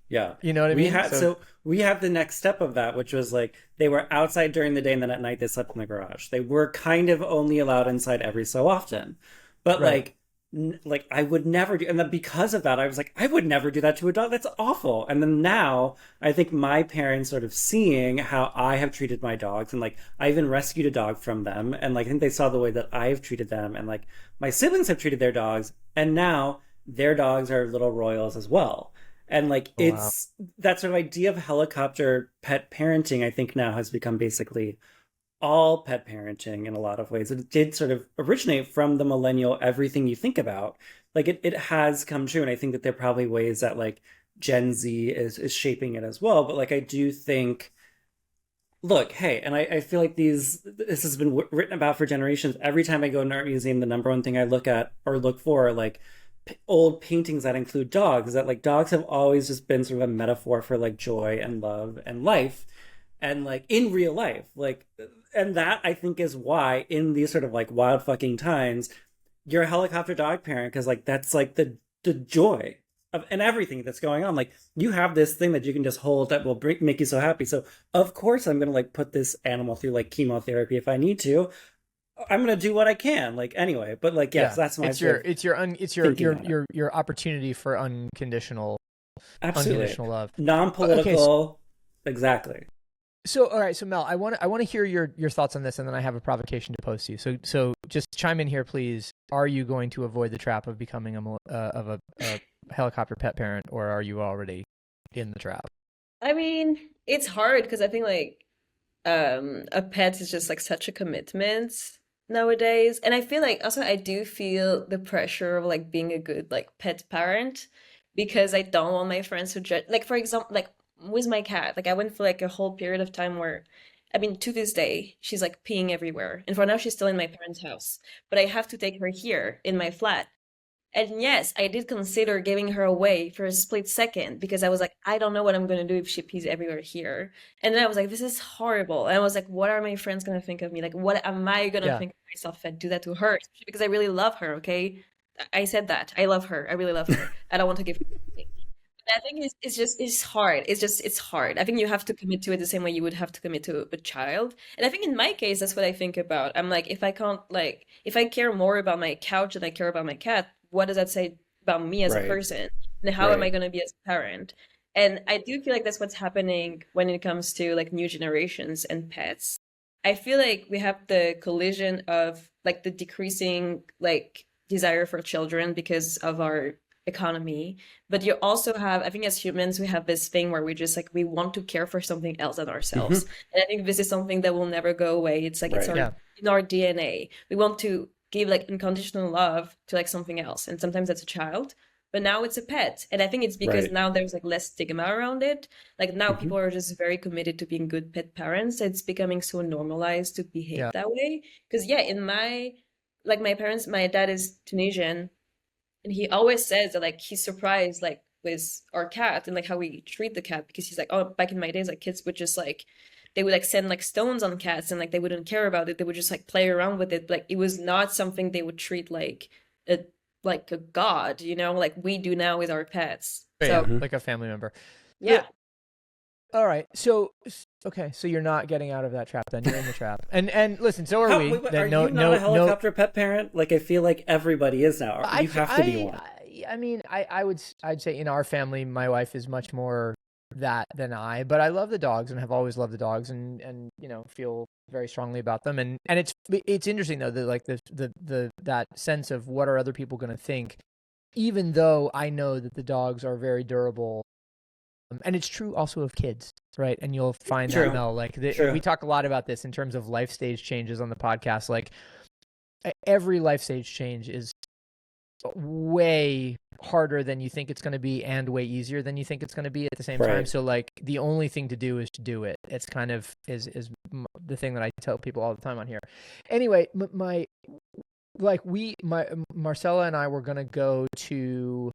[SPEAKER 3] Yeah.
[SPEAKER 2] You know what I mean?
[SPEAKER 3] So we had the next step of that, which was like they were outside during the day and then at night they slept in the garage. They were kind of only allowed inside every so often. But
[SPEAKER 2] right.
[SPEAKER 3] like I would never do, and then because of that I was like, I would never do that to a dog. That's awful. And then now I think my parents sort of seeing how I have treated my dogs, and like I even rescued a dog from them, and like I think they saw the way that I've treated them, and like my siblings have treated their dogs, and now their dogs are little royals as well. And like it's that sort of idea of helicopter pet parenting, I think now has become basically all pet parenting in a lot of ways. It did sort of originate from the millennial everything you think about. Like it has come true. And I think that there are probably ways that like Gen Z is shaping it as well. But like I do think, look, hey, and I feel like this has been written about for generations. Every time I go to an art museum, the number one thing I look at or look for are like old paintings that include dogs. That like dogs have always just been sort of a metaphor for like joy and love and life, and like in real life, like, and that I think is why in these sort of like wild fucking times, you're a helicopter dog parent, because like that's like the joy of and everything that's going on. Like you have this thing that you can just hold that will make you so happy. So of course I'm gonna like put this animal through like chemotherapy if I need to. I'm gonna do what I can, like anyway. But like, yes, that's my
[SPEAKER 2] your opportunity for unconditional
[SPEAKER 3] absolutely
[SPEAKER 2] love.
[SPEAKER 3] non-political, exactly.
[SPEAKER 2] So all right, so Mel, I want to hear your thoughts on this, and then I have a provocation to pose to you. So just chime in here, please. Are you going to avoid the trap of becoming a helicopter pet parent, or are you already in the trap?
[SPEAKER 1] I mean, it's hard because I think like a pet is just like such a commitment nowadays. And I feel like also I do feel the pressure of like being a good like pet parent, because I don't want my friends to judge. Like for example, like with my cat, like I went for like a whole period of time where, I mean, to this day, she's like peeing everywhere. And for now, she's still in my parents' house, but I have to take her here in my flat. And yes, I did consider giving her away for a split second because I was like, I don't know what I'm going to do if she pees everywhere here. And then I was like, this is horrible. And I was like, what are my friends going to think of me? Like, what am I going to
[SPEAKER 2] Yeah.
[SPEAKER 1] think of myself if I do that to her? Especially because I really love her, okay? I said that. I love her. I really love her. I don't want to give her anything. I think it's just it's hard. It's hard. I think you have to commit to it the same way you would have to commit to a child. And I think in my case, that's what I think about. I'm like, if I can't like if I care more about my couch than I care about my cat, what does that say about me as a
[SPEAKER 3] Right.
[SPEAKER 1] person? And how am I
[SPEAKER 3] Right.
[SPEAKER 1] going to be as a parent? And I do feel like that's what's happening when it comes to like new generations and pets. I feel like we have the collision of like the decreasing like desire for children because of our economy, but you also have, I think as humans, we have this thing where we just like we want to care for something else than
[SPEAKER 3] Hmm.
[SPEAKER 1] ourselves. And I think this is something that will never go away. It's like it's
[SPEAKER 3] Right.
[SPEAKER 1] our
[SPEAKER 2] Yeah.
[SPEAKER 1] in our DNA. We want to give like unconditional love to like something else. And sometimes that's a child, but now it's a pet. And I think it's because
[SPEAKER 3] Right.
[SPEAKER 1] now there's like less stigma around it. Like now
[SPEAKER 3] Hmm.
[SPEAKER 1] people are just very committed to being good pet parents. It's becoming so normalized to behave
[SPEAKER 2] Yeah.
[SPEAKER 1] that way. Because yeah, in my like my parents, my dad is Tunisian, and he always says that like he's surprised like with our cat and like how we treat the cat because he's like, oh, back in my days, like kids would just like they would like send like stones on cats and like they wouldn't care about it. They would just like play around with it. Like it was not something they would treat a like a god, you know, like we do now with our pets.
[SPEAKER 2] Yeah.
[SPEAKER 1] So
[SPEAKER 2] Like a family member.
[SPEAKER 1] yeah.
[SPEAKER 2] All right. So okay. So you're not getting out of that trap then. You're in the trap. And listen, so are we.
[SPEAKER 3] Wait,
[SPEAKER 2] Then
[SPEAKER 3] are
[SPEAKER 2] no
[SPEAKER 3] you not a
[SPEAKER 2] no
[SPEAKER 3] helicopter pet parent? Like I feel like everybody is now. You have to be one.
[SPEAKER 2] I mean, I'd say in our family, my wife is much more that than I, but I love the dogs and have always loved the dogs and you know feel very strongly about them and it's interesting though that like the that sense of what are other people going to think, even though I know that the dogs are very durable. And it's true also of kids, right? And you'll find
[SPEAKER 3] True.
[SPEAKER 2] that, Mel, like
[SPEAKER 3] True.
[SPEAKER 2] we talk a lot about this in terms of life stage changes on the podcast. Like every life stage change is way harder than you think it's going to be and way easier than you think it's going to be at the same time.
[SPEAKER 3] Right.
[SPEAKER 2] So like the only thing to do is to do it. It's kind of is the thing that I tell people all the time on here. Anyway, Marcella and I were going to go to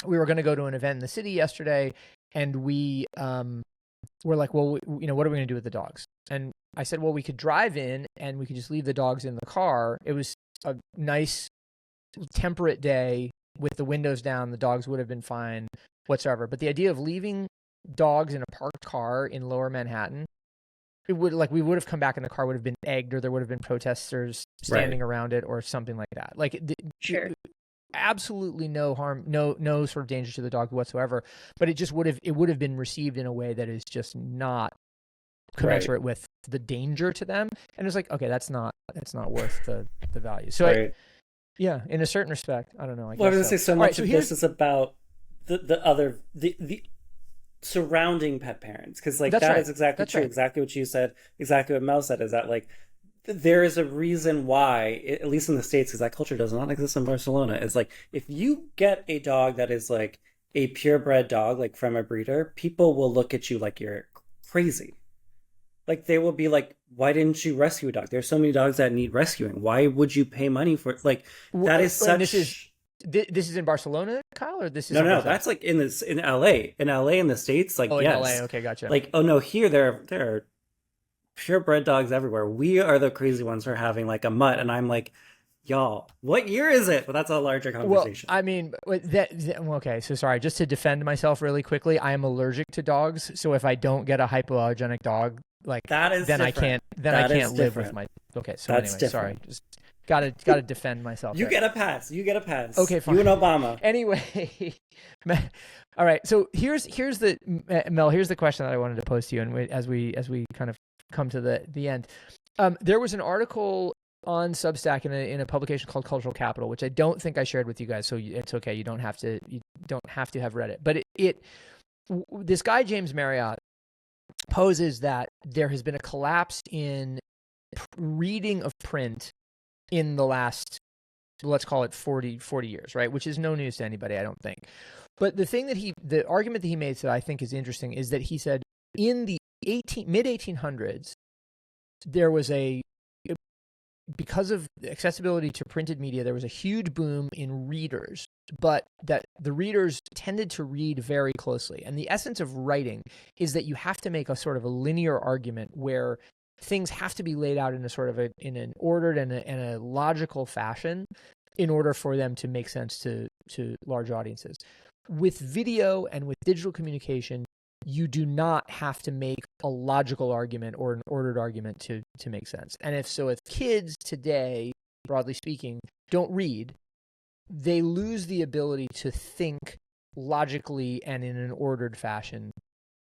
[SPEAKER 2] an event in the city yesterday, and we were like, well, you know, what are we going to do with the dogs? And I said, well, we could drive in and we could just leave the dogs in the car. It was a nice temperate day with the windows down. The dogs would have been fine whatsoever. But the idea of leaving dogs in a parked car in lower Manhattan, it would like we would have come back and the car would have been egged or there would have been protesters standing around it or something like that. Like
[SPEAKER 1] Sure.
[SPEAKER 2] absolutely no harm, no sort of danger to the dog whatsoever. But it just would have been received in a way that is just not commensurate with the danger to them. And it's like, okay, that's not worth the value. So yeah, in a certain respect, I don't know. I was
[SPEAKER 3] going to say so much
[SPEAKER 2] right,
[SPEAKER 3] of this is about the surrounding pet parents, because like that is exactly true. Right. Exactly what you said. Exactly what Mel said is that like there is a reason why, at least in the States, because that culture does not exist in Barcelona. It's like if you get a dog that is like a purebred dog, like from a breeder, people will look at you like you're crazy. Like they will be like, why didn't you rescue a dog? There's so many dogs that need rescuing. Why would you pay money for it? Like that is such.
[SPEAKER 2] This is in Barcelona, Kyle, or this is
[SPEAKER 3] no. That's like in LA, in the States. Like
[SPEAKER 2] in
[SPEAKER 3] yes,
[SPEAKER 2] LA. Okay, gotcha.
[SPEAKER 3] Like oh no, here there are purebred dogs everywhere. We are the crazy ones for having like a mutt, and I'm like, y'all, what year is it? But that's a larger conversation.
[SPEAKER 2] Well, I mean, okay. So sorry, just to defend myself really quickly, I am allergic to dogs. So if I don't get a hypoallergenic dog, like
[SPEAKER 3] that is
[SPEAKER 2] then
[SPEAKER 3] different.
[SPEAKER 2] I can't live with my. Okay, so
[SPEAKER 3] that's
[SPEAKER 2] anyway,
[SPEAKER 3] different.
[SPEAKER 2] Sorry, just gotta defend myself.
[SPEAKER 3] You get a pass.
[SPEAKER 2] Okay, fine.
[SPEAKER 3] You and Obama.
[SPEAKER 2] Anyway, all right. So here's the Mel. Here's the question that I wanted to pose to you, and as we kind of come to the end, there was an article on Substack in a publication called Cultural Capital, which I don't think I shared with you guys, so it's okay. You don't have to have read it. But this guy James Marriott poses that there has been a collapse in reading of print in the last let's call it 40 years, right? Which is no news to anybody, I don't think. But the argument that he made that I think is interesting is that he said in the mid 1800s, there was because of accessibility to printed media, there was a huge boom in readers, but that the readers tended to read very closely. And the essence of writing is that you have to make a sort of a linear argument where things have to be laid out in a sort of in an ordered and a logical fashion in order for them to make sense to large audiences. With video and with digital communication, you do not have to make a logical argument or an ordered argument to make sense. And if kids today, broadly speaking, don't read, they lose the ability to think logically and in an ordered fashion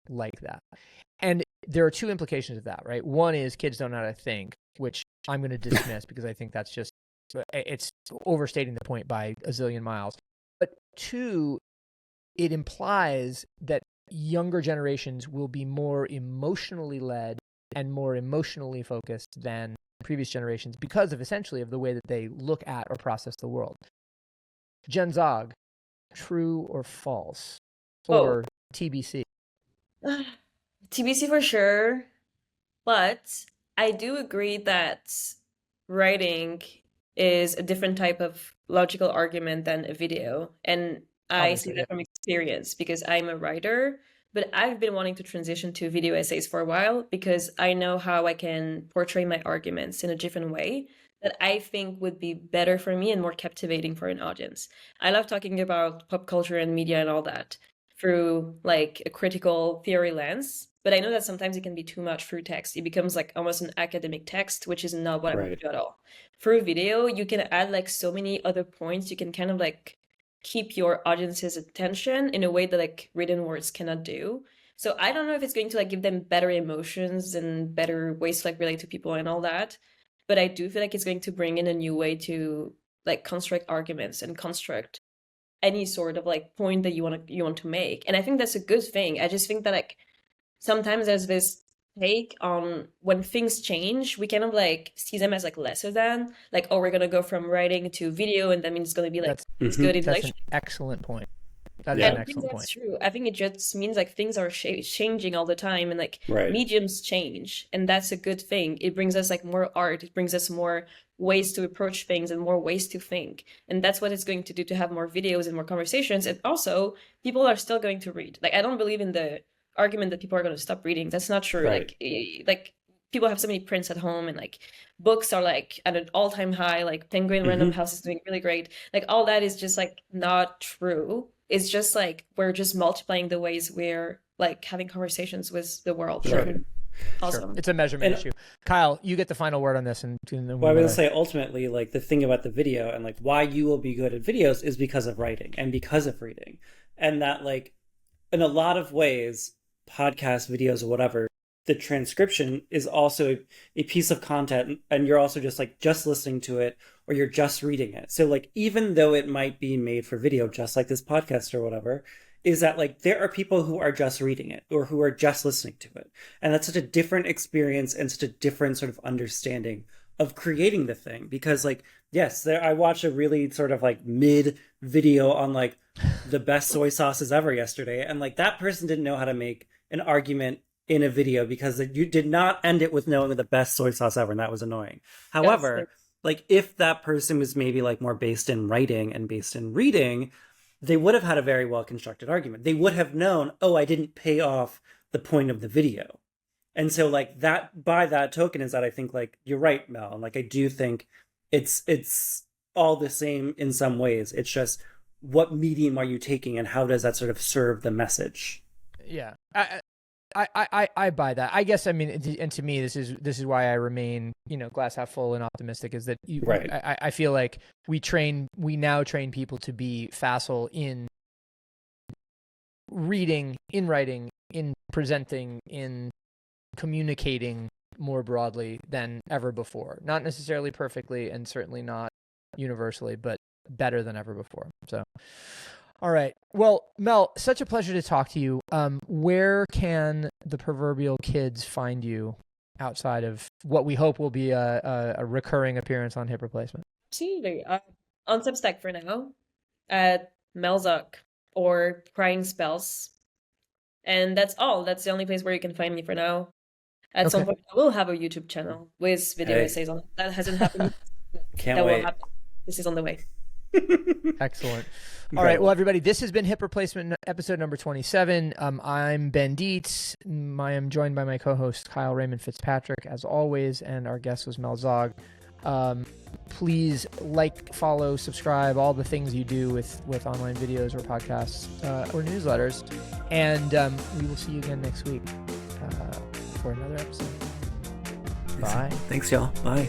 [SPEAKER 2] like that. And there are two implications of that, right? One is kids don't know how to think, which I'm going to dismiss because I think that's it's overstating the point by a zillion miles. But two, it implies that younger generations will be more emotionally led and more emotionally focused than previous generations because of essentially of the way that they look at or process the world. Jen Zog, true or false? Or TBC?
[SPEAKER 1] TBC for sure. But I do agree that writing is a different type of logical argument than a video. And I see that from experience because I'm a writer, but I've been wanting to transition to video essays for a while because I know how I can portray my arguments in a different way that I think would be better for me and more captivating for an audience. I love talking about pop culture and media and all that through like a critical theory lens, but I know that sometimes it can be too much through text. It becomes like almost an academic text, which is not what I want to do at all. Through video, you can add like so many other points. You can kind of like keep your audience's attention in a way that like written words cannot do. So I don't know if it's going to like give them better emotions and better ways to like relate to people and all that. But I do feel like it's going to bring in a new way to like construct arguments and construct any sort of like point that you want to make. And I think that's a good thing. I just think that like sometimes there's this take on when things change, we kind of like see them as like lesser than like, oh, we're gonna go from writing to video, and that means it's gonna be like it's good in
[SPEAKER 2] That's an excellent point. That is an excellent point.
[SPEAKER 1] That's true. I think it just means like things are changing all the time, and like mediums change, and that's a good thing. It brings us like more art. It brings us more ways to approach things and more ways to think, and that's what it's going to do to have more videos and more conversations. And also, people are still going to read. Like I don't believe in the argument that people are going to stop reading. That's not true. Like people have so many prints at home, and like books are like at an all-time high. Like Penguin Random House is doing really great. Like all that is just like not true. It's just like we're just multiplying the ways we're like having conversations with the world. Awesome.
[SPEAKER 2] Sure. It's a measurement issue. Kyle, you get the final word on this. And then
[SPEAKER 3] well, I was going to say ultimately, like the thing about the video and like why you will be good at videos is because of writing and because of reading, and that like in a lot of ways, podcasts, videos, or whatever, the transcription is also a piece of content, and you're also just listening to it, or you're just reading it. So like even though it might be made for video, just like this podcast or whatever, is that like there are people who are just reading it or who are just listening to it, and that's such a different experience and such a different sort of understanding of creating the thing. Because like yes, I watched a really sort of like mid video on like the best soy sauces ever yesterday, and like that person didn't know how to make an argument in a video because you did not end it with knowing the best soy sauce ever, and that was annoying. However, like if that person was maybe like more based in writing and based in reading, they would have had a very well constructed argument. They would have known, oh, I didn't pay off the point of the video. And so like that, by that token, is that I think like you're right, Mel, and like I do think it's all the same in some ways. It's just what medium are you taking and how does that sort of serve the message?
[SPEAKER 2] Yeah. I buy that. I guess, I mean, and to me, this is why I remain, glass half full and optimistic, is that I feel like we now train people to be facile in reading, in writing, in presenting, in communicating more broadly than ever before. Not necessarily perfectly, and certainly not universally, but better than ever before. So, all right. Well, Mel, such a pleasure to talk to you. Where can the proverbial kids find you outside of what we hope will be a recurring appearance on Hip Replacement?
[SPEAKER 1] Absolutely. On Substack for now, at Mel Zog or Crying Spells. And that's all. That's the only place where you can find me for now. At some point, I will have a YouTube channel with video essays on it. That hasn't happened.
[SPEAKER 3] Can't
[SPEAKER 1] that
[SPEAKER 3] wait.
[SPEAKER 1] will happen. This is on the way.
[SPEAKER 2] Excellent. All right. Well, everybody, this has been Hip Replacement episode number 27. I'm Ben Dietz. I am joined by my co-host Kyle Raymond Fitzpatrick, as always, and our guest was Mel Zog. Please like, follow, subscribe, all the things you do with online videos or podcasts or newsletters. And we will see you again next week for another episode. Bye.
[SPEAKER 3] Thanks, y'all. Bye.